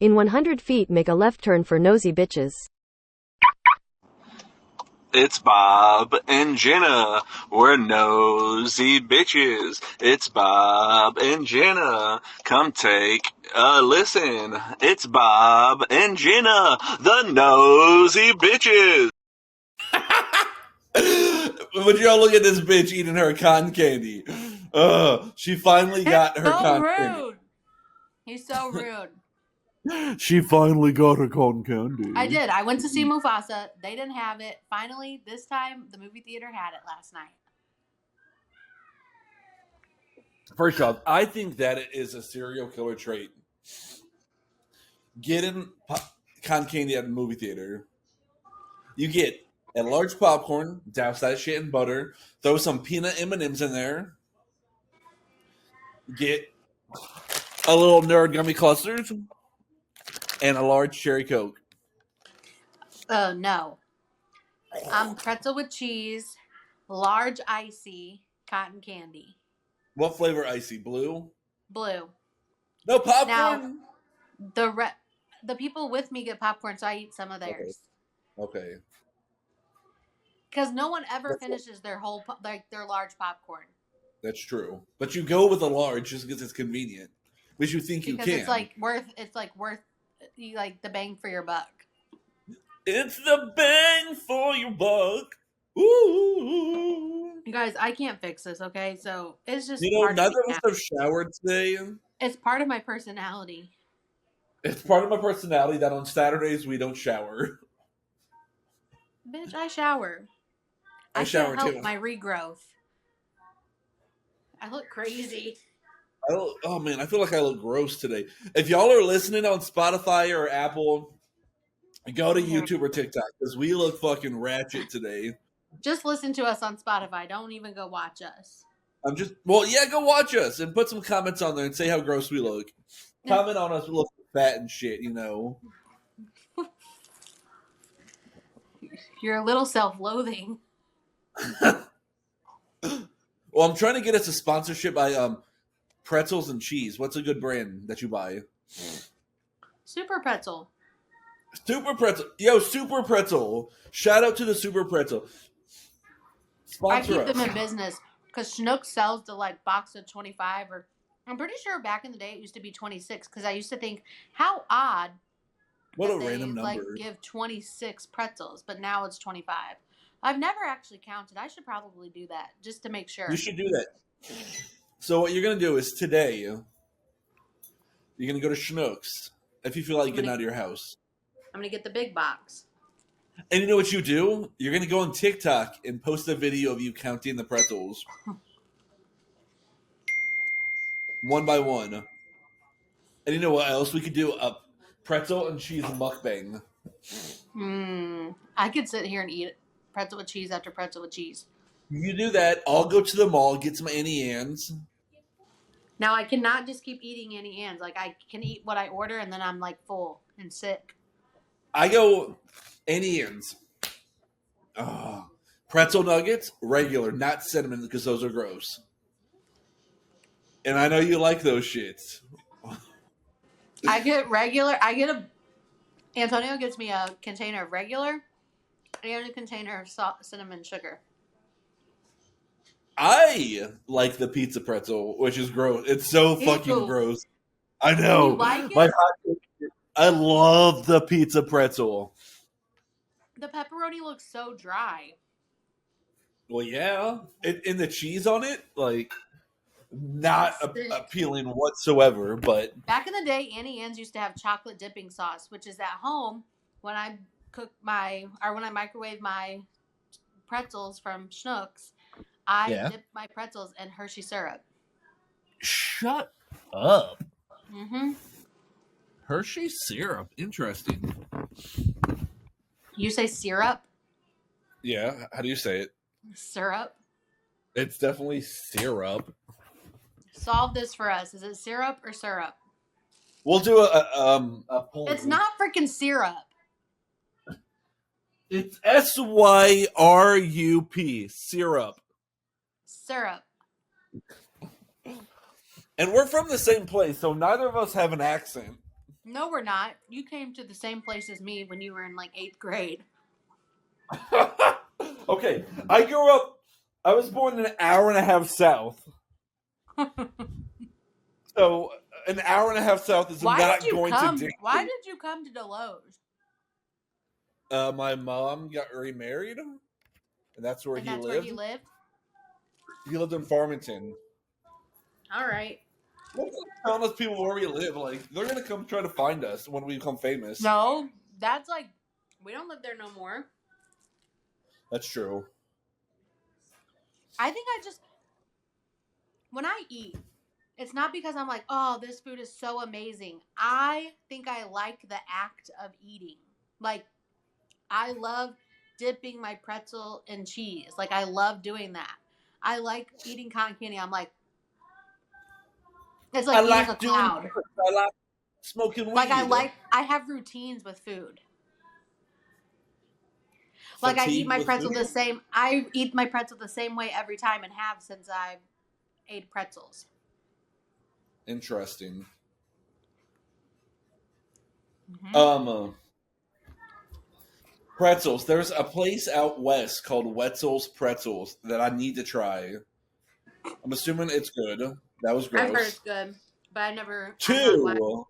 In 100 feet, make a left turn for Nosy Bitches. It's Bob and Jenna. We're nosy bitches. It's Bob and Jenna. Come take a listen. It's Bob and Jenna, the nosy bitches. Would y'all look at this bitch eating her cotton candy? She finally got her cotton candy. He's so rude. She finally got her cotton candy. I did. I went to see Mufasa. They didn't have it. Finally, this time, the movie theater had it last night. First off, I think that it is a serial killer trait. Getting cotton candy at the movie theater. You get a large popcorn, douse that shit in butter, throw some peanut M&Ms in there, get a little nerd gummy clusters, and a large cherry Coke. No. Pretzel with cheese, large icy, cotton candy. What flavor icy? Blue? Blue. No popcorn? Now, the people with me get popcorn, so I eat some of theirs. Okay. Because no one ever finishes their their large popcorn. That's true. But you go with a large just because it's convenient. Which you think you can. Because it's worth the bang for your buck. It's the bang for your buck. Ooh. You guys, I can't fix this, okay? So it's just neither of us have showered today. It's part of my personality. It's part of my personality that on Saturdays we don't shower. Bitch, I shower. I shower can't help too. my regrowth. I look crazy. Oh man, I feel like I look gross today. If y'all are listening on Spotify or Apple, go to YouTube or TikTok because we look fucking ratchet today. Just listen to us on Spotify. Don't even go watch us. Go watch us and put some comments on there and say how gross we look. Comment on us, we look fat and shit, You're a little self-loathing. Well, I'm trying to get us a sponsorship by Pretzels and Cheese. What's a good brand that you buy? Super Pretzel. Super Pretzel. Yo, Super Pretzel. Shout out to the Super Pretzel. Sponsor I keep us. them in business because Schnucks sells the box of 25 or I'm pretty sure back in the day it used to be 26 because I used to think how odd what that a random number. give 26 pretzels, but now it's 25. I've never actually counted. I should probably do that just to make sure. You should do that. So what you're going to do is today, you're going to go to Schnucks if you feel like getting out of your house. I'm going to get the big box. And you know what you do? You're going to go on TikTok and post a video of you counting the pretzels. One by one. And you know what else we could do? A pretzel and cheese mukbang. I could sit here and eat pretzel with cheese after pretzel with cheese. You do that. I'll go to the mall, get some Annie Ann's. Now, I cannot just keep eating Annie Ann's. I can eat what I order, and then I'm, full and sick. I go Annie Ann's. Pretzel nuggets, regular, not cinnamon, because those are gross. And I know you like those shits. I get regular. Antonio gets me a container of regular and a container of cinnamon sugar. I like the pizza pretzel, which is gross. It's so fucking gross. I know. You like it? I love the pizza pretzel. The pepperoni looks so dry. Well, yeah. And the cheese on it, not appealing whatsoever. But back in the day, Annie Ann's used to have chocolate dipping sauce, which is at home when I when I microwave my pretzels from Schnucks. I dip my pretzels in Hershey syrup. Shut up. Mm-hmm. Hershey syrup. Interesting. You say syrup? Yeah. How do you say it? Syrup. It's definitely syrup. Solve this for us. Is it syrup or syrup? We'll do a poll. It's not freaking syrup. It's SYRUP. Syrup. Syrup. And we're from the same place, so neither of us have an accent. No, we're not. You came to the same place as me when you were in like 8th grade. Okay, I was born an hour and a half south. So an hour and a half south is Why not did you going come? to Why did you come to Deloge? My mom got remarried, and that's where And he that's where lived. he lived? He lived in Farmington. All right. Telling us people where we live, like they're gonna come try to find us when we become famous. No, that's like, we don't live there no more. That's true. I think when I eat, it's not because I'm like, oh, this food is so amazing. I think I like the act of eating. Like, I love dipping my pretzel in cheese. Like, I love doing that. I like eating cotton candy. I'm like, it's like I eating like a doing. cloud. I like smoking weed. I have routines with food. Like Fatigue with food? I eat my pretzel the same way every time and have since I ate pretzels. Interesting. Mm-hmm. Pretzels. There's a place out west called Wetzel's Pretzels that I need to try. I'm assuming it's good. That was gross. I've heard it's good, but I'm not Two.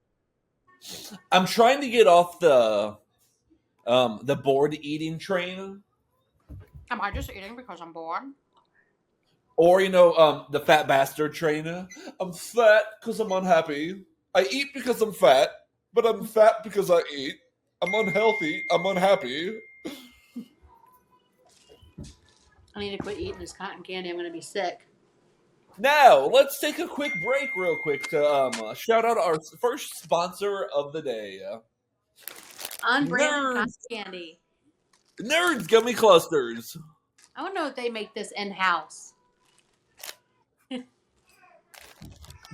I'm trying to get off the bored eating train. Am I just eating because I'm bored? Or, the fat bastard train. I'm fat because I'm unhappy. I eat because I'm fat, but I'm fat because I eat. I'm unhealthy. I'm unhappy. I need to quit eating this cotton candy. I'm going to be sick. Now, let's take a quick break real quick to shout out our first sponsor of the day. Unbranded Nerds. cotton candy. Nerds Gummy Clusters. I want to know if they make this in-house.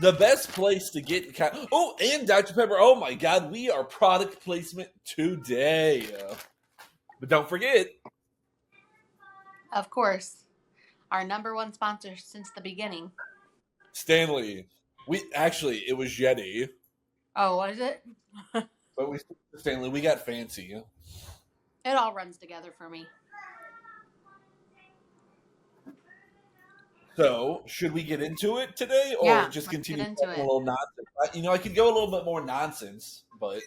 The best place to get... Oh, and Dr. Pepper. Oh, my God. We are product placement today. But don't forget... Of course. Our number one sponsor since the beginning. Stanley. It was Yeti. Oh, was it? But Stanley, we got fancy. It all runs together for me. So, should we get into it today, or just continue talking a little nonsense? I could go a little bit more nonsense, but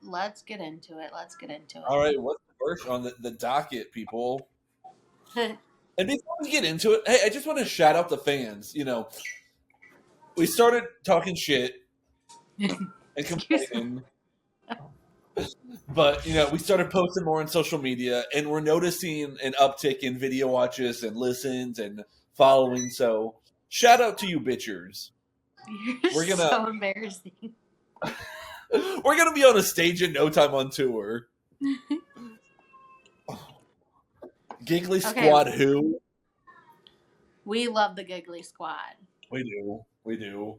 let's get into it. Let's get into it. All right, what's first on the docket, people? And before we get into it, hey, I just want to shout out the fans. We started talking shit and complaining. But, we started posting more on social media, and we're noticing an uptick in video watches and listens and following. So, shout out to you bitchers. You're so embarrassing. We're going to be on a stage in no time on tour. Giggly Squad who? We love the Giggly Squad. We do. We do.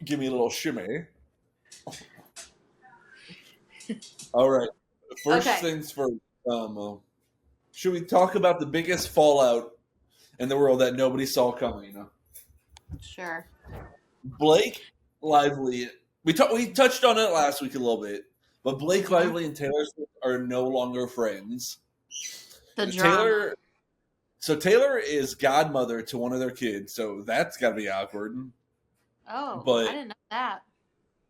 Give me a little shimmy. All right. First things first. Should we talk about the biggest fallout in the world that nobody saw coming? Sure. Blake Lively. We touched on it last week a little bit, but Blake Lively and Taylor Swift are no longer friends. Taylor is godmother to one of their kids, so that's got to be awkward. Oh, but I didn't know that.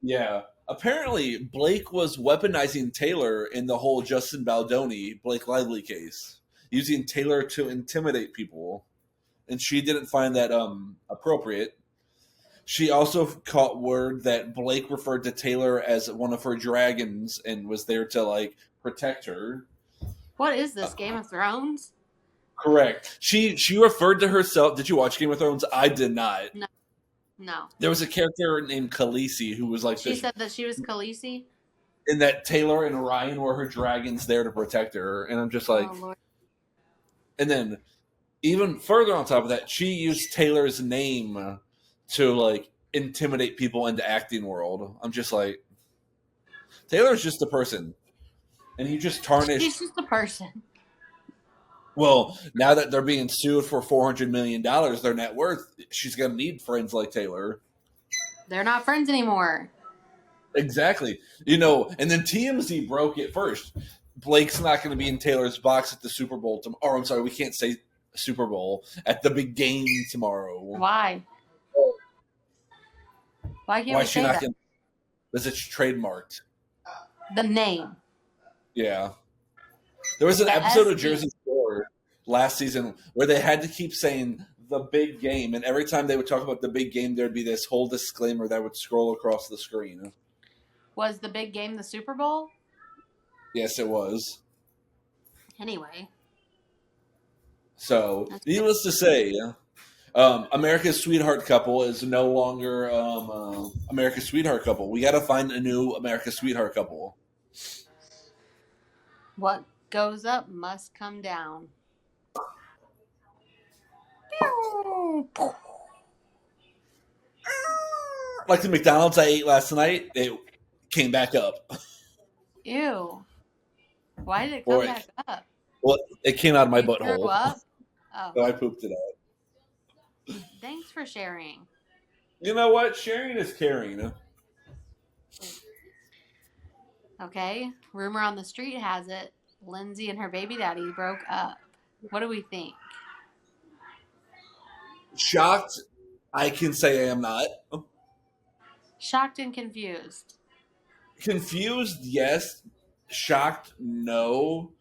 Yeah. Apparently, Blake was weaponizing Taylor in the whole Justin Baldoni, Blake Lively case, using Taylor to intimidate people. And she didn't find that appropriate. She also caught word that Blake referred to Taylor as one of her dragons and was there to, protect her. What is this, Game of Thrones? Correct. She referred to herself... Did you watch Game of Thrones? I did not. No. There was a character named Khaleesi who was She said that she was Khaleesi? And that Taylor and Ryan were her dragons there to protect her. And I'm just like... Oh, Lord. And then, even further on top of that, she used Taylor's name to, intimidate people in the acting world. I'm just like... Taylor's just a person. And you just tarnished... She's just a person. Well, now that they're being sued for $400 million, their net worth, she's going to need friends like Taylor. They're not friends anymore. Exactly. And then TMZ broke it first. Blake's not going to be in Taylor's box at the Super Bowl tomorrow. Or, I'm sorry, we can't say Super Bowl. At the big game tomorrow. Why? Why can't Why we is she say not that? going to? Because it's trademarked. The name. Yeah. There was an The episode of SB. Jersey Shore last season where they had to keep saying the big game. And every time they would talk about the big game, there'd be this whole disclaimer that would scroll across the screen. Was the big game the Super Bowl? Yes, it was. Anyway. So, needless to say, America's Sweetheart Couple is no longer America's Sweetheart Couple. We got to find a new America's Sweetheart Couple. What goes up must come down. Like the McDonald's I ate last night, it came back up. Ew. Why did it come back up? Well, it came out of my You butthole. threw up? Oh. So I pooped it out. Thanks for sharing. You know what? Sharing is caring. Okay. Rumor on the street has it Lindsay and her baby daddy broke up. What do we think? Shocked, I can say I am not. Shocked and confused. Confused, yes. Shocked, no.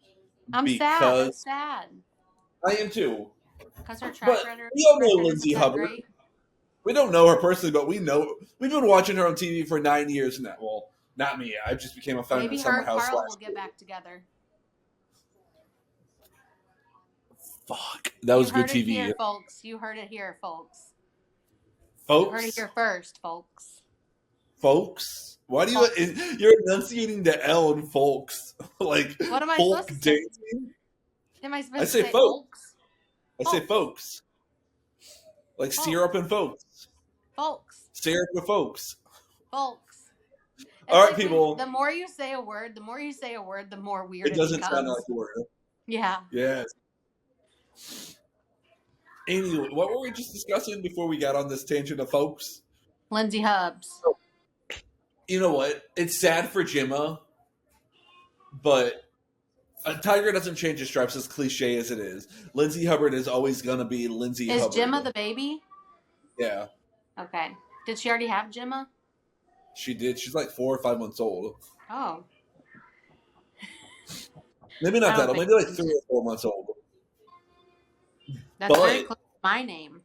I'm sad. I'm sad. I am too. Because her track record. We all know Lindsay Hubbard. Great. We don't know her personally, but we know we've been watching her on TV for 9 years now. Well, not me. I just became a fan Maybe of Summer her and House Carl last will get year. back together. Fuck, that was good TV. Here, folks. You heard it here, folks. Folks, You heard it here first, folks. Folks, why do you're enunciating the L in folks like what am I folk supposed to dating? say? Am I supposed I to say say folks. I folks? say folks. Like syrup and folks. Folks. Syrup with folks. Folks. It's all right, like people. The more you say a word, the more weird it doesn't becomes. sound like a word. Yeah. Yes. Anyway, what were we just discussing before we got on this tangent of folks? Lindsay Hubbs. You know what? It's sad for Gemma, but a tiger doesn't change his stripes, as cliche as it is. Lindsay Hubbard is always going to be Lindsay Hubbard. Is Gemma the baby? Yeah. Okay. Did she already have Gemma? She did. She's like 4 or 5 months old. Oh. Maybe not that old. Maybe like 3 or 4 months old. That's very close to my name.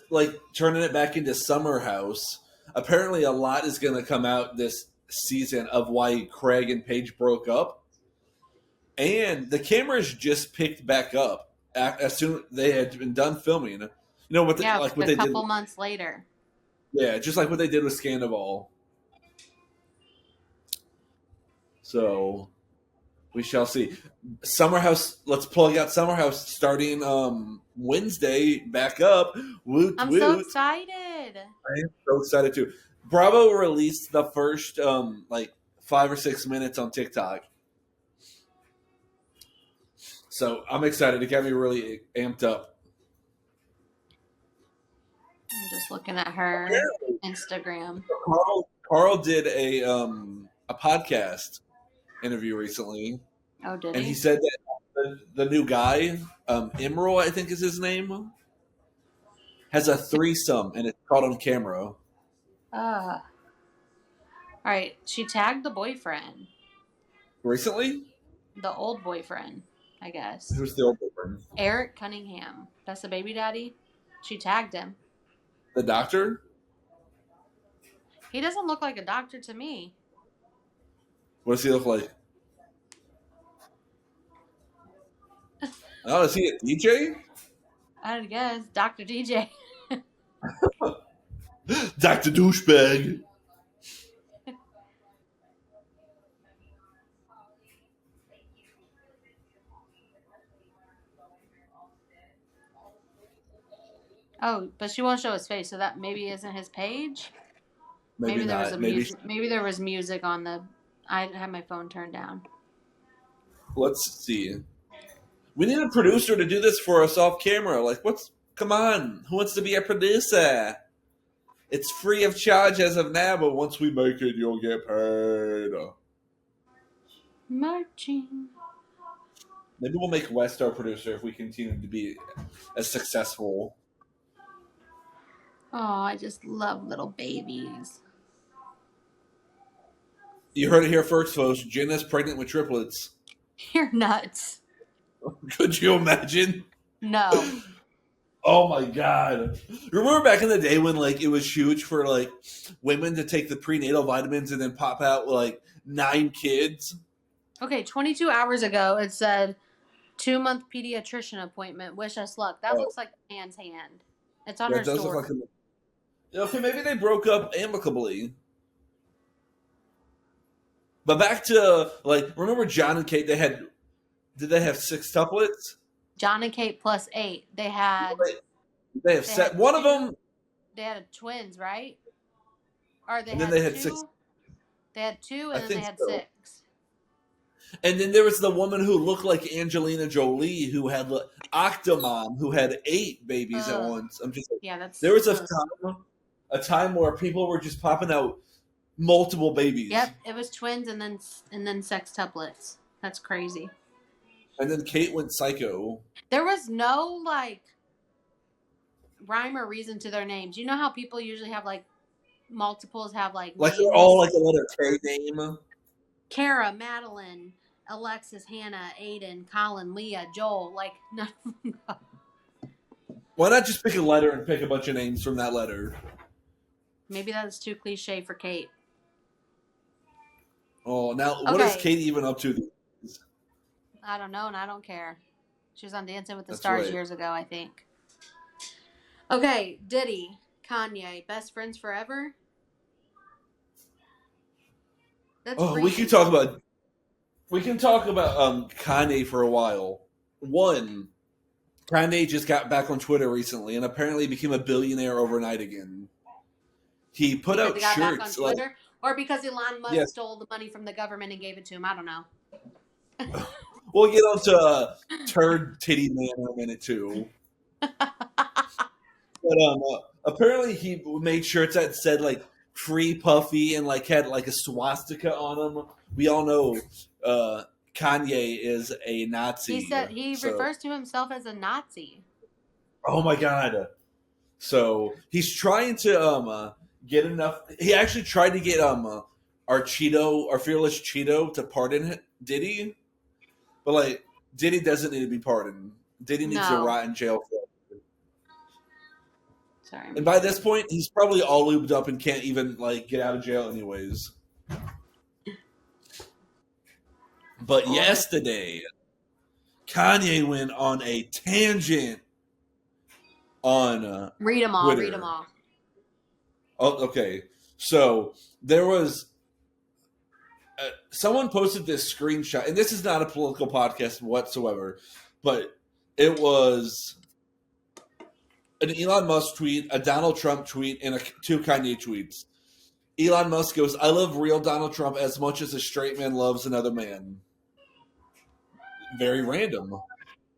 Like, turning it back into Summer House, apparently a lot is going to come out this season of why Craig and Paige broke up. And the cameras just picked back up as soon as they had been done filming. You know what? Like what they did a couple months later. Yeah, just like what they did with Scandival. So we shall see. Summer House. Let's plug out Summer House starting Wednesday. Back up. Woot, I'm woot. so excited. I am so excited too. Bravo released the first 5 or 6 minutes on TikTok. So I'm excited. It got me really amped up. I'm just looking at her Instagram. Carl did a podcast interview recently. Oh, did and he said that the new guy, Emerald, I think is his name, has a threesome and it's caught on camera. All right. She tagged the boyfriend. Recently? The old boyfriend, I guess. Who's the old boyfriend? Eric Cunningham. That's the baby daddy. She tagged him. The doctor? He doesn't look like a doctor to me. What does he look like? Oh, is he a DJ? I guess. Dr. DJ. Dr. Douchebag. Oh, but she won't show his face, so that maybe isn't his page. Maybe there was maybe there was music on the. I had my phone turned down. Let's see. We need a producer to do this for us off camera. Like, come on, who wants to be a producer? It's free of charge as of now, but once we make it, you'll get paid. Marching. Maybe we'll make West our producer if we continue to be as successful. Oh, I just love little babies. You heard it here first, folks. Jenna's pregnant with triplets. You're nuts. Could you imagine? No. Oh my god! Remember back in the day when like it was huge for like women to take the prenatal vitamins and then pop out like 9 kids? Okay, 22 hours ago it said 2-month pediatrician appointment. Wish us luck. That looks like a man's hand. It's on her Does story. look like okay, maybe they broke up amicably. But back to like, remember John and Kate? Did they have 6 tuplets? John and Kate plus 8. They had. They have set one of them. They had twins, right? Or they And had then they had 2. 6. They had 2, I and then they think had so. 6. And then there was the woman who looked like Angelina Jolie, who had Octomom, who had 8 babies at once. I'm just like, yeah, that's. There was a time where people were just popping out multiple babies. Yep, it was twins and then sextuplets. That's crazy. And then Kate went psycho. There was no like rhyme or reason to their names. You know how people usually have like multiples have like Like names? they're all like a letter K name. Kara, Madeline, Alexis, Hannah, Aiden, Colin, Leah, Joel. Like none of them go. Why not just pick a letter and pick a bunch of names from that letter? Maybe that's too cliche for Kate. Oh, now what is Kate even up to? I don't know, and I don't care. She was on Dancing with the Stars years ago, I think. Okay, Diddy, Kanye, best friends forever. That's we can talk about Kanye for a while. One, Kanye just got back on Twitter recently and apparently became a billionaire overnight again. He put out shirts back on Twitter, or because Elon Musk stole the money from the government and gave it to him. I don't know. We'll get on to turd titty man in a minute too. But apparently he made shirts that said like "Free Puffy" and like had like a swastika on them. We all know Kanye is a Nazi. He said he refers to himself as a Nazi. Oh my god! So he's trying to get enough. He actually tried to get our fearless Cheeto to pardon Diddy, but like Diddy doesn't need to be pardoned. Diddy needs to rot in jail for it. Sorry. And by this point, he's probably all lubed up and can't even like get out of jail anyways. But yesterday, Kanye went on a tangent on read them all. Twitter. Read them all. Oh, okay. So there was someone posted this screenshot, and this is not a political podcast whatsoever, but it was an Elon Musk tweet, a Donald Trump tweet, and 2 Kanye tweets. Elon Musk goes, "I love real Donald Trump as much as a straight man loves another man." Very random.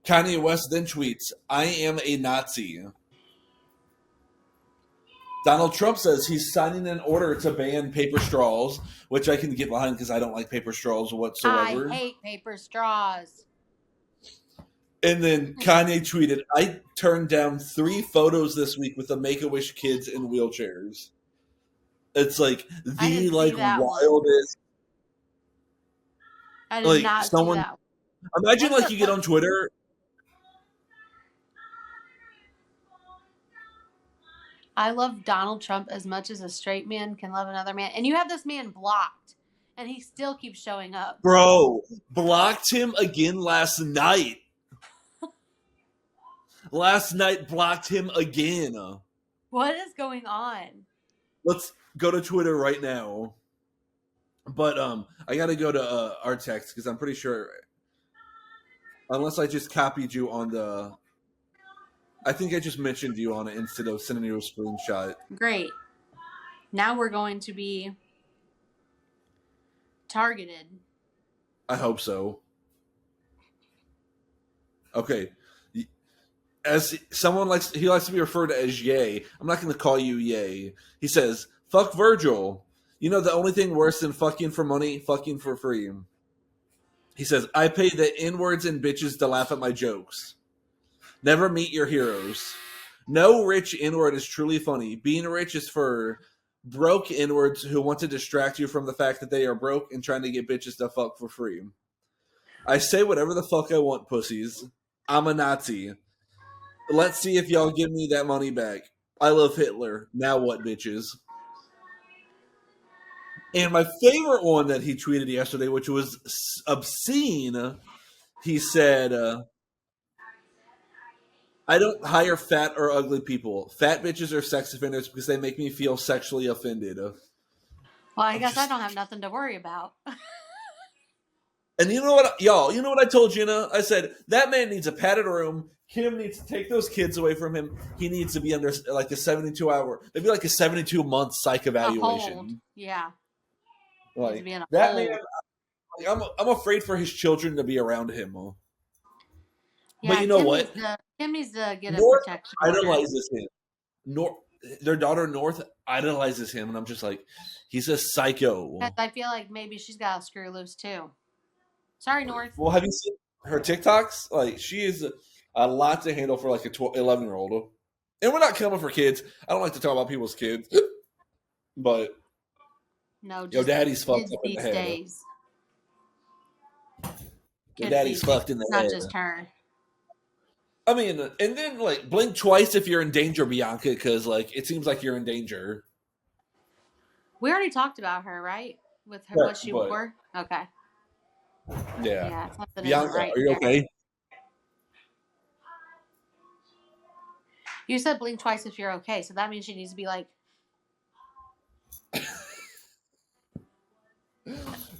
Kanye West then tweets, "I am a Nazi." Donald Trump says he's signing an order to ban paper straws, which I can get behind because I don't like paper straws whatsoever. I hate paper straws. And then Kanye tweeted, "I turned down 3 photos this week with the Make-A-Wish kids in wheelchairs." It's like the like wildest. I did not see that. Imagine like you get on Twitter. I love Donald Trump as much as a straight man can love another man. And you have this man blocked, and he still keeps showing up. Bro, blocked him again last night. Last night blocked him again. What is going on? Let's go to Twitter right now. But I got to go to our text because I'm pretty sure, unless I just copied you on the, I think I just mentioned you on it instead of sending you a screenshot. Great. Now we're going to be targeted. I hope so. Okay. As someone likes to be referred to as Ye. I'm not going to call you Ye. He says, "Fuck Virgil. You know the only thing worse than fucking for money, fucking for free." He says, "I pay the N-words and bitches to laugh at my jokes. Never meet your heroes. No rich N-word is truly funny. Being rich is for broke N-words who want to distract you from the fact that they are broke and trying to get bitches to fuck for free. I say whatever the fuck I want, pussies. I'm a Nazi. Let's see if y'all give me that money back. I love Hitler. Now what, bitches?" And my favorite one that he tweeted yesterday, which was obscene, he said, "I don't hire fat or ugly people. Fat bitches are sex offenders because they make me feel sexually offended." Well, I guess I don't have nothing to worry about. And you know what, y'all? You know what I told Jenna? I said, that man needs a padded room. Kim needs to take those kids away from him. He needs to be under like a 72-hour, maybe like a 72-month psych evaluation. Yeah. Like that man, like, I'm afraid for his children to be around him. Yeah, but you know Kim needs to get North a protection order. idolizes him. Their daughter North idolizes him, and I'm just like, he's a psycho. I feel like maybe she's got to screw loose too. Sorry, North. Well, have you seen her TikToks? Like, she is a lot to handle for like a 11-year-old. And we're not coming for kids. I don't like to talk about people's kids, but no, your daddy's fucked up in the head. Days. Your daddy's fucked in the head. Not just her. I mean, and then like blink twice if you're in danger, Bianca, because like it seems like you're in danger. We already talked about her, right? With her, what she wore. Okay. Yeah. Bianca, are you okay? You said blink twice if you're okay, so that means she needs to be like.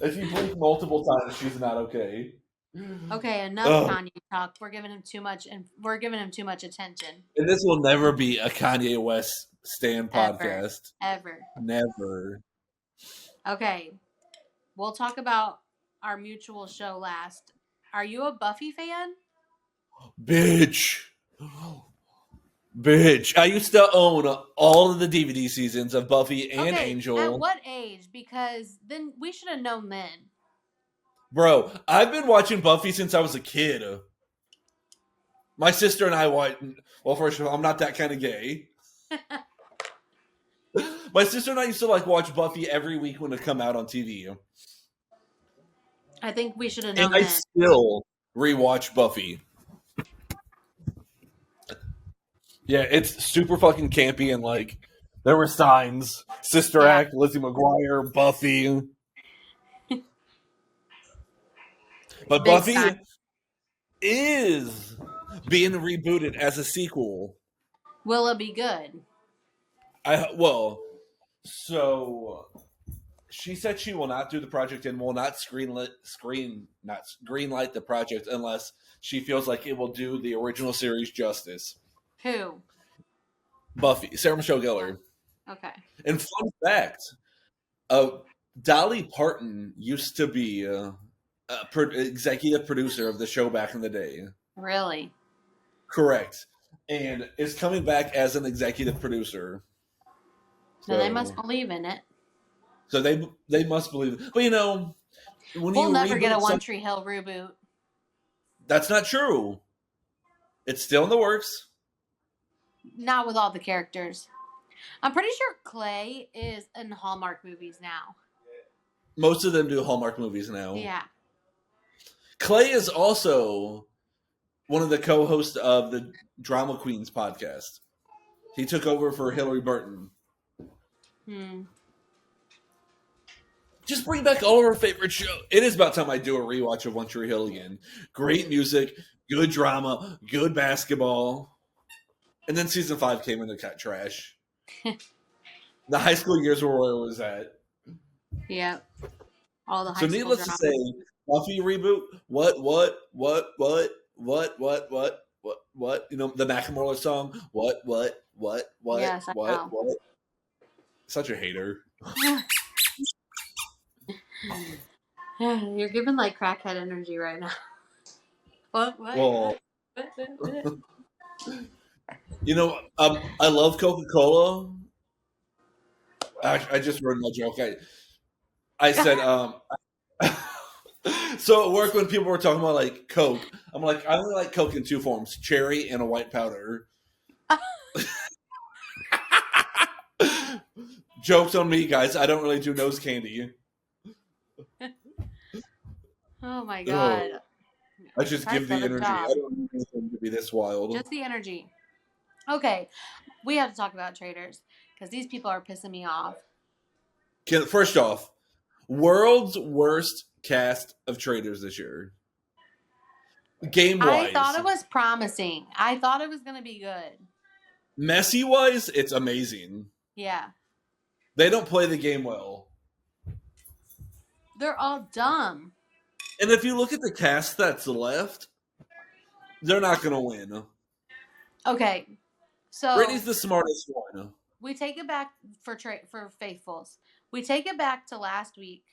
If you blink multiple times, she's not okay. Okay, enough Kanye talk. We're giving him too much, and we're giving him too much attention. And this will never be a Kanye West stan podcast. Ever. Never. Okay, we'll talk about our mutual show last. Are you a Buffy fan? Bitch. I used to own all of the DVD seasons of Buffy and Angel. At what age? Because then we should have known then. Bro, I've been watching Buffy since I was a kid. My sister and I watch. Well, first of all, I'm not that kind of gay. My sister and I used to like watch Buffy every week when it come out on TV. I think we should have known. And I still rewatch Buffy. Yeah, it's super fucking campy and like there were signs. Sister Act, Lizzie McGuire, Buffy. But big Buffy is being rebooted as a sequel. Will it be good? So she said she will not do the project and will not greenlight the project unless she feels like it will do the original series justice. Who? Buffy, Sarah Michelle Gellar. Okay. And fun fact, Dolly Parton used to be executive producer of the show back in the day. Really? Correct. And is coming back as an executive producer. So they must believe in it. So they must believe it. But you know, we'll never get a One Tree Hill reboot. That's not true. It's still in the works. Not with all the characters. I'm pretty sure Clay is in Hallmark movies now. Most of them do Hallmark movies now. Yeah. Clay is also one of the co-hosts of the Drama Queens podcast. He took over for Hillary Burton. Just bring back all of our favorite shows. It is about time I do a rewatch of One Tree Hill again. Great music, good drama, good basketball. And then season 5 came in the cut trash. The high school years were where it was at. Yeah. All the high school needless drama. To say, Buffy reboot. What? You know, the Macklemore song. What? Yes, I know. What? Such a hater. You're giving like crackhead energy right now. What? Well, I love Coca-Cola. I just ruined my joke. I said, so at work when people were talking about like Coke, I'm like, I only like Coke in two forms: cherry and a white powder. Jokes on me, guys. I don't really do nose candy. Oh my Oh, god. I just Price give the of a energy. job. I don't need anything to be this wild. Just the energy. Okay, we have to talk about traders because these people are pissing me off. First off, world's worst cast of traders this year. Game I thought wise, it was promising. I thought it was going to be good. messy wise, it's amazing. Yeah. They don't play the game well. They're all dumb. And if you look at the cast that's left, they're not going to win. Okay, so Brittany's the smartest one. we take it back for faithfuls. We take it back to last week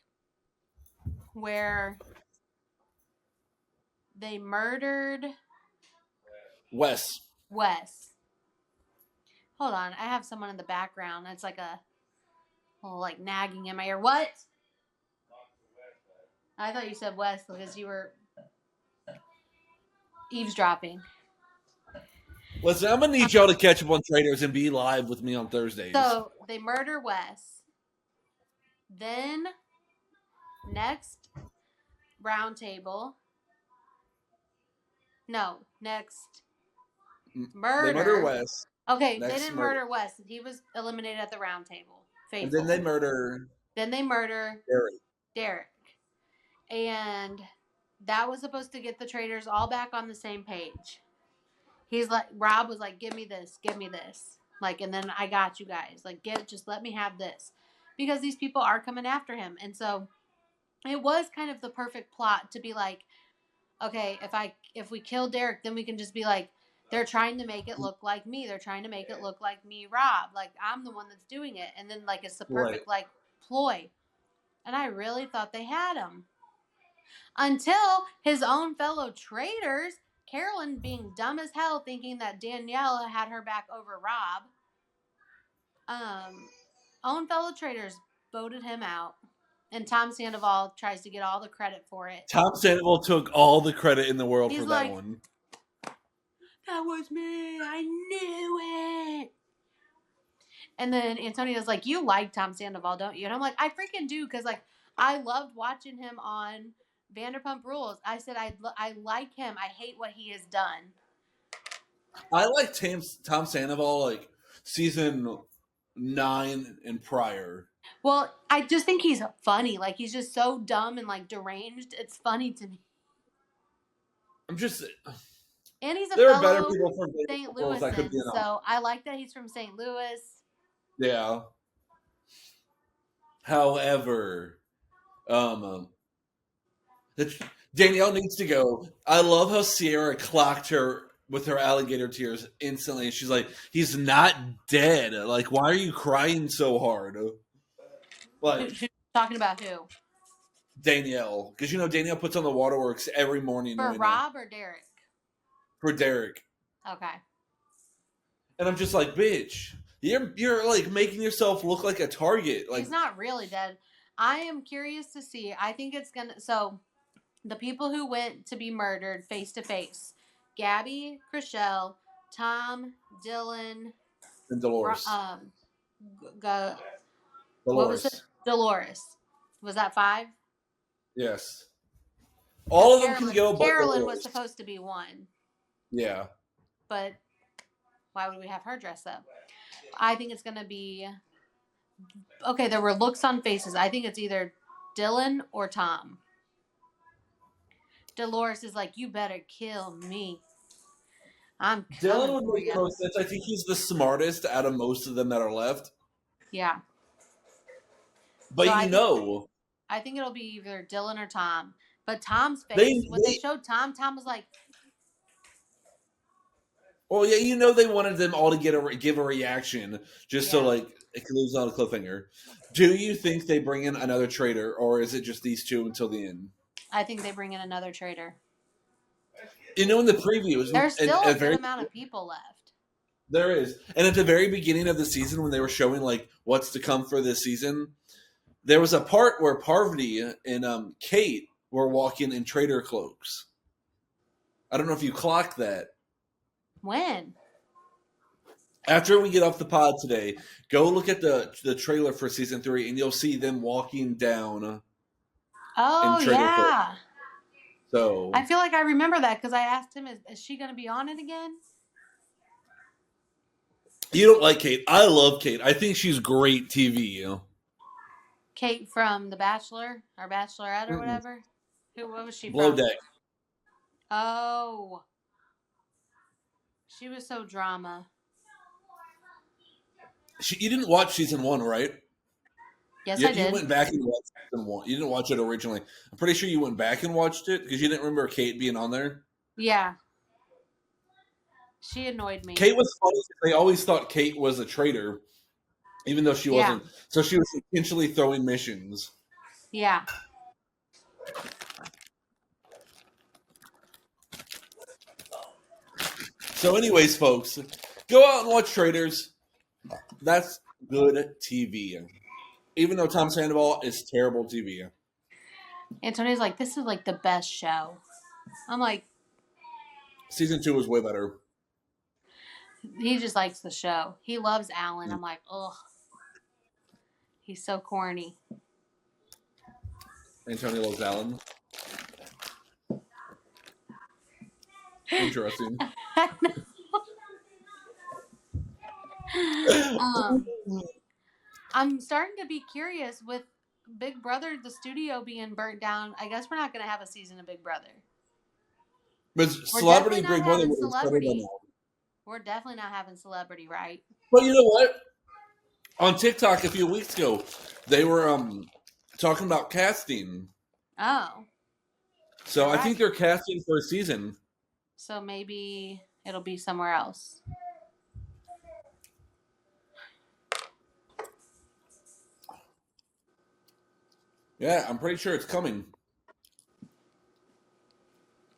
where they murdered Wes. Wes. Hold on, I have someone in the background. It's like a little like nagging in my ear. What? I thought you said Wes because you were eavesdropping. Listen, I'm going to need y'all to catch up on traders and be live with me on Thursdays. So they murder Wes. Then next round table. No, next murder. They murder Wes. Okay, Next they didn't murder Wes. He was eliminated at the round table. Faithful. And then they murder. Derek. And that was supposed to get the traders all back on the same page. He's like, Rob was like, give me this. Like, and then I got you guys. Like, just let me have this. Because these people are coming after him. And so it was kind of the perfect plot to be like, okay, if we kill Derek, then we can just be like, they're trying to make it look like me. They're trying to make it look like me, Rob. Like, I'm the one that's doing it. And then, like, it's the perfect, like, ploy. And I really thought they had him. Until his own fellow traders, Carolyn being dumb as hell, thinking that Danielle had her back over Rob. Own fellow traders voted him out. And Tom Sandoval tries to get all the credit for it. Tom Sandoval took all the credit in the world He's for like, that one. That was me. I knew it. And then Antonio's like, you like Tom Sandoval, don't you? And I'm like, I freaking do, because like I loved watching him on Vanderpump Rules. I said I like him. I hate what he has done. I like Tom Sandoval like season 9 and prior. Well, I just think he's funny. Like, he's just so dumb and like deranged. It's funny to me. I'm just. And he's a there are fellow better people from St. Louis, so I like that he's from St. Louis. Yeah. However, Danielle needs to go. I love how Sierra clocked her with her alligator tears instantly. She's like, he's not dead. Like, why are you crying so hard? Like, talking about who? Danielle. Because, Danielle puts on the waterworks every morning. For Rob or Derek? For Derek. Okay. And I'm just like, bitch, you're like making yourself look like a target. Like, he's not really dead. I am curious to see. I think it's gonna. So, the people who went to be murdered face to face: Gabby, Chriselle, Tom, Dylan, and Dolores. Dolores. What was it? Dolores. Was that 5? Yes. All of them can go. Carolyn was supposed to be 1. Yeah. But why would we have her dress up? I think it's going to be... Okay, there were looks on faces. I think it's either Dylan or Tom. Dolores is like, you better kill me. I'm coming Dylan would make the most sense. I think he's the smartest out of most of them that are left. Yeah. But so I think it'll be either Dylan or Tom. But Tom's face, when they showed Tom was like... Well, yeah, they wanted them all to give a reaction just so like it could lose on a cliffhanger. Do you think they bring in another traitor, or is it just these two until the end? I think they bring in another traitor. in the previews, There's still and a good amount of people left. There is, and at the very beginning of the season, when they were showing like what's to come for this season, there was a part where Parvati and Kate were walking in trader cloaks. I don't know if you clocked that. When? After we get off the pod today, go look at the trailer for season 3, and you'll see them walking down. Oh, yeah. So I feel like I remember that because I asked him, is she going to be on it again? You don't like Kate. I love Kate. I think she's great TV. Kate from The Bachelor or Bachelorette or whatever? What was she Below from? Deck. Oh. She was so drama. You didn't watch season 1, right? Yes, I did. You went back and watched season 1. You didn't watch it originally. I'm pretty sure you went back and watched it because you didn't remember Kate being on there. Yeah. She annoyed me. Kate was funny. They always thought Kate was a traitor, even though she wasn't. So she was intentionally throwing missions. Yeah. So anyways, folks, go out and watch Traitors. That's good TV. Even though Tom Sandoval is terrible TV. Antonio's like, this is like the best show. I'm like, season 2 was way better. He just likes the show. He loves Alan. I'm like, ugh. He's so corny. Antonio loves Alan. Interesting. I'm starting to be curious with Big Brother, the studio being burnt down. I guess we're not going to have a season of Big Brother. But Celebrity Big Brother was Celebrity. We're definitely not having Celebrity, right? But you know what? On TikTok a few weeks ago, they were talking about casting. Oh. So I think they're casting for a season. So maybe it'll be somewhere else. Yeah, I'm pretty sure it's coming.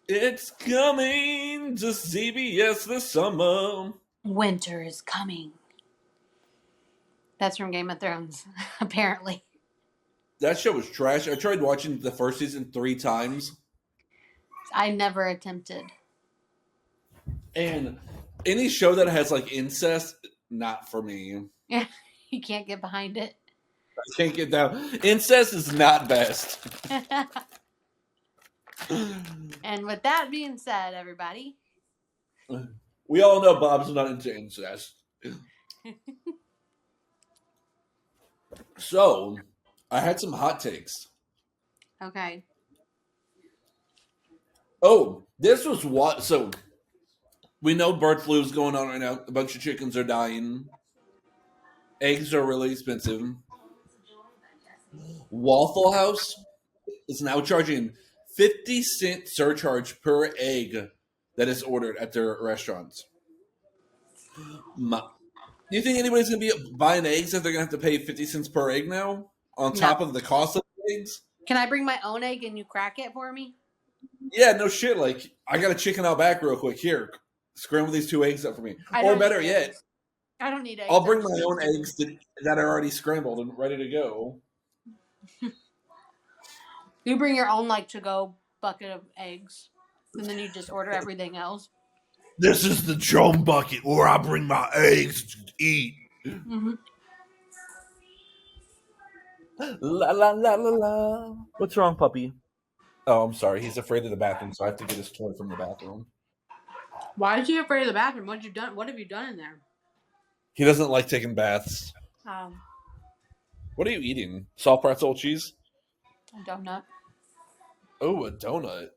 It's coming to CBS this summer. Winter is coming. That's from Game of Thrones, apparently. That show was trash. I tried watching the first season 3 times. I never attempted. And any show that has like incest, not for me. Yeah, you can't get behind it. I can't get down. Incest is not best. And with that being said, everybody, we all know Bob's not into incest. So, I had some hot takes. Okay. Oh, this was what? So, we know bird flu is going on right now. A bunch of chickens are dying. Eggs are really expensive. Waffle House is now charging 50-cent surcharge per egg that is ordered at their restaurants. Do you think anybody's going to be buying eggs if they're going to have to pay 50 cents per egg now on top of the cost of eggs? Can I bring my own egg and you crack it for me? Yeah, no shit. Like, I got a chicken out back real quick. Here, scramble these 2 eggs up for me. Or better yet, I don't need eggs. I'll bring my own eggs that are already scrambled and ready to go. You bring your own, like, to-go bucket of eggs, and then you just order everything else. This is the Joan bucket where I bring my eggs to eat. Mm-hmm. La la la la la. What's wrong, puppy? Oh, I'm sorry. He's afraid of the bathroom, so I have to get his toy from the bathroom. Why is he afraid of the bathroom? What have you done in there? He doesn't like taking baths. What are you eating? Soft pretzel cheese? A donut. Oh, a donut.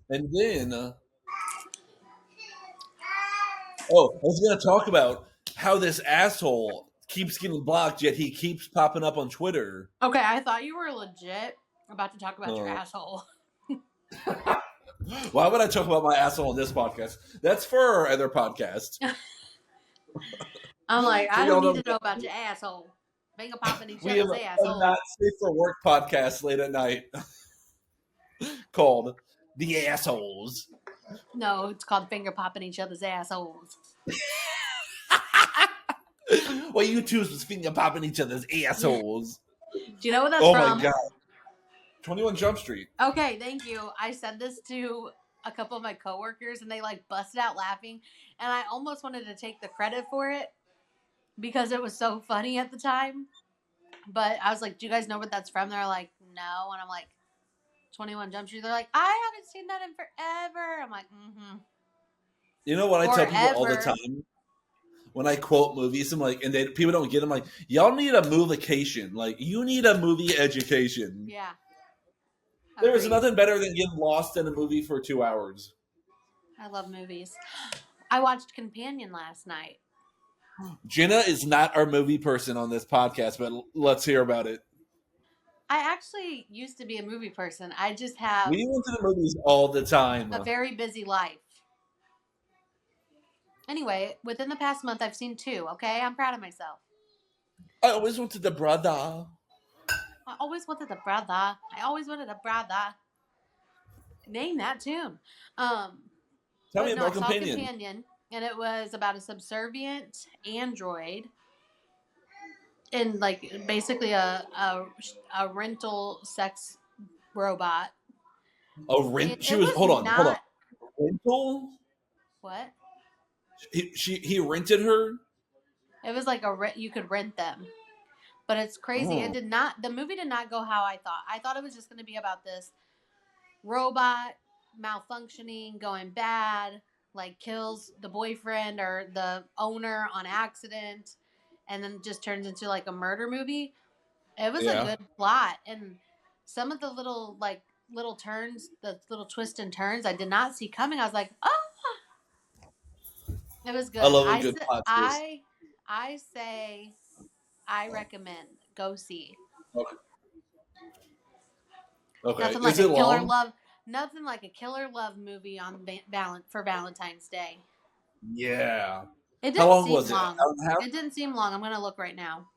And then, I was going to talk about how this asshole keeps getting blocked, yet he keeps popping up on Twitter. Okay, I thought you were legit about to talk about your asshole. Why would I talk about my asshole on this podcast? That's for our other podcast. I'm like, I don't need to know about your asshole. Finger popping each We have other's a assholes. not safe for work podcast late at night called The Assholes. No, it's called finger popping each other's assholes. Well, you two was finger popping each other's assholes. Do you know what that's Oh from? my god. 21 Jump Street. Okay, thank you. I said this to a couple of my coworkers and they like busted out laughing. And I almost wanted to take the credit for it because it was so funny at the time. But I was like, do you guys know what that's from? They're like, no. And I'm like, 21 Jump Street. They're like, I haven't seen that in forever. I'm like, mm-hmm. You know what I tell people all the Forever. time? When I quote movies, I'm like, and people don't get them, like, y'all need a movication. Like, you need a movie education. Yeah. There's Agreed. nothing better than getting lost in a movie for 2 hours. I love movies. I watched Companion last night. Jenna is not our movie person on this podcast, but let's hear about it. I actually used to be a movie person. I just have We went to the movies all the time. a very busy life. Anyway, within the past month, I've seen 2, okay? I'm proud of myself. I always wanted the brother. I always wanted a brother. I always wanted a brother. Name that tune. Tell me about I saw Companion. Companion, and it was about a subservient android and like basically a rental sex robot. She was hold on. Rental? What? He rented her? It was like you could rent them. But it's crazy. Oh. The movie did not go how I thought. I thought it was just going to be about this robot malfunctioning, going bad, like kills the boyfriend or the owner on accident, and then just turns into like a murder movie. It was a good plot, and some of the little turns, the little twists and turns I did not see coming. I was like, oh, it was good. I love a good plot twist. I say I recommend go see. Okay. Nothing like Is a it killer long? love. Nothing like a killer love movie on for Valentine's Day. Yeah. It didn't How long seem was it? long. Hour and a half? It didn't seem long. I'm gonna look right now.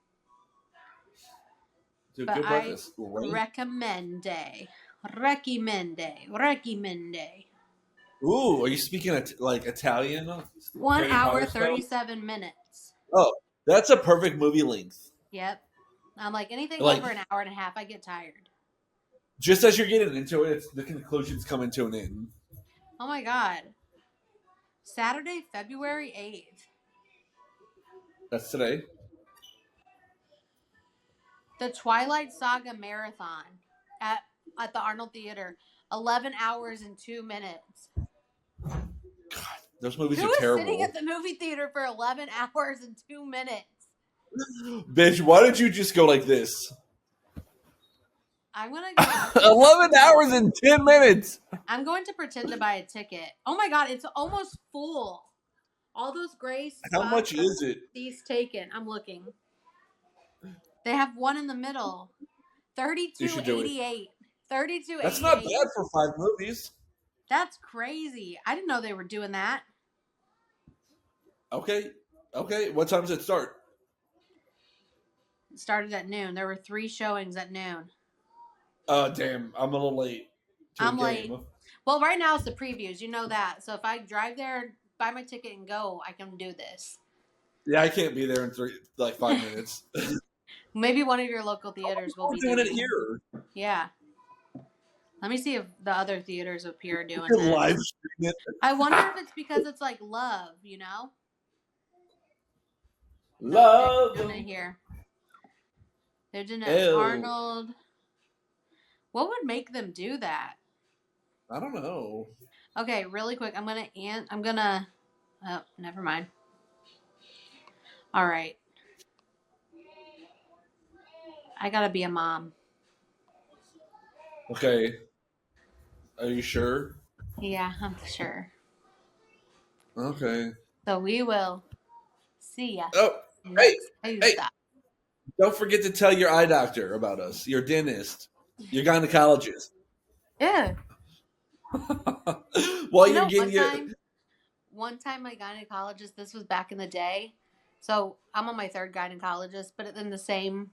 It's a But good I breakfast. recommend. Ooh, are you speaking like Italian? 1 Harry hour Potter style? 37 minutes. Oh, that's a perfect movie length. Yep. I'm like anything Like- over an hour and a half, I get tired. Just as you're getting into it, the conclusion's coming to an end. Oh my god. Saturday, February 8th. That's today. The Twilight Saga Marathon at the Arnold Theater. 11 hours and 2 minutes. God, those movies Who are is terrible. sitting at the movie theater for 11 hours and 2 minutes? Bitch, why did you just go like this? I'm gonna go. 11 hours and 10 minutes. I'm going to pretend to buy a ticket. Oh my god, it's almost full. All those gray spots. How much is it? These taken. I'm looking. They have one in the middle. $32.88. $32.88. That's not bad for 5 movies. That's crazy. I didn't know they were doing that. Okay. What time does it start? It started at noon. There were 3 showings at noon. Oh, damn. I'm a little late. I'm late. Well, right now it's the previews. You know that. So if I drive there, buy my ticket, and go, I can do this. Yeah, I can't be there in 5 minutes. Maybe one of your local theaters will be doing it here. Yeah. Let me see if the other theaters up here are doing You can that. live stream it. I wonder if it's because it's like love, you know? Love. They're doing it here. They're doing it Ew. Arnold. What would make them do that? I don't know. Okay, really quick. I'm gonna. Oh, never mind. All right. I gotta be a mom. Okay. Are you sure? Yeah, I'm sure. Okay. So we will see ya. Oh, next hey. Tuesday. Don't forget to tell your eye doctor about us, your dentist, your gynecologist. Yeah. While You you're know, getting one time my gynecologist, this was back in the day, So I'm on my third gynecologist, but in the same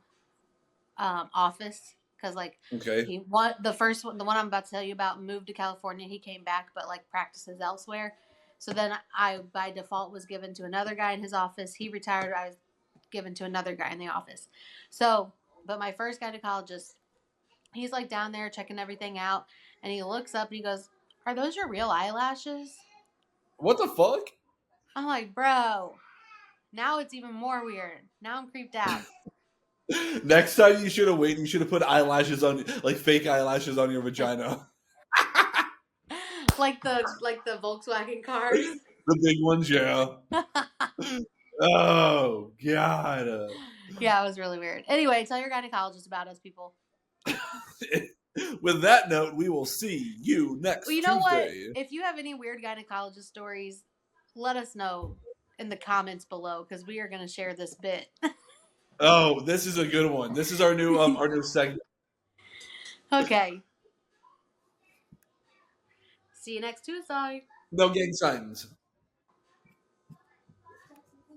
office because like Okay. the one I'm about to tell you about moved to California. He came back, but like practices elsewhere. So then I by default was given to another guy in his office. He retired. I was given to another guy in the office. So, but my first gynecologist, he's like down there checking everything out, and he looks up and he goes, "Are those your real eyelashes?" What the fuck? I'm like, bro. Now it's even more weird. Now I'm creeped out. Next time you should have waited. You should have put eyelashes on, like fake eyelashes on your vagina. like the Volkswagen cars. The big ones, yeah. Oh God. Yeah, it was really weird. Anyway, tell your gynecologist about us, people. With that note, we will see you next Well, you know Tuesday. what? If you have any weird gynecologist stories, let us know in the comments below because we are going to share this bit. Oh, this is a good one. This is our new segment. Okay. See you next Tuesday. No gang signs.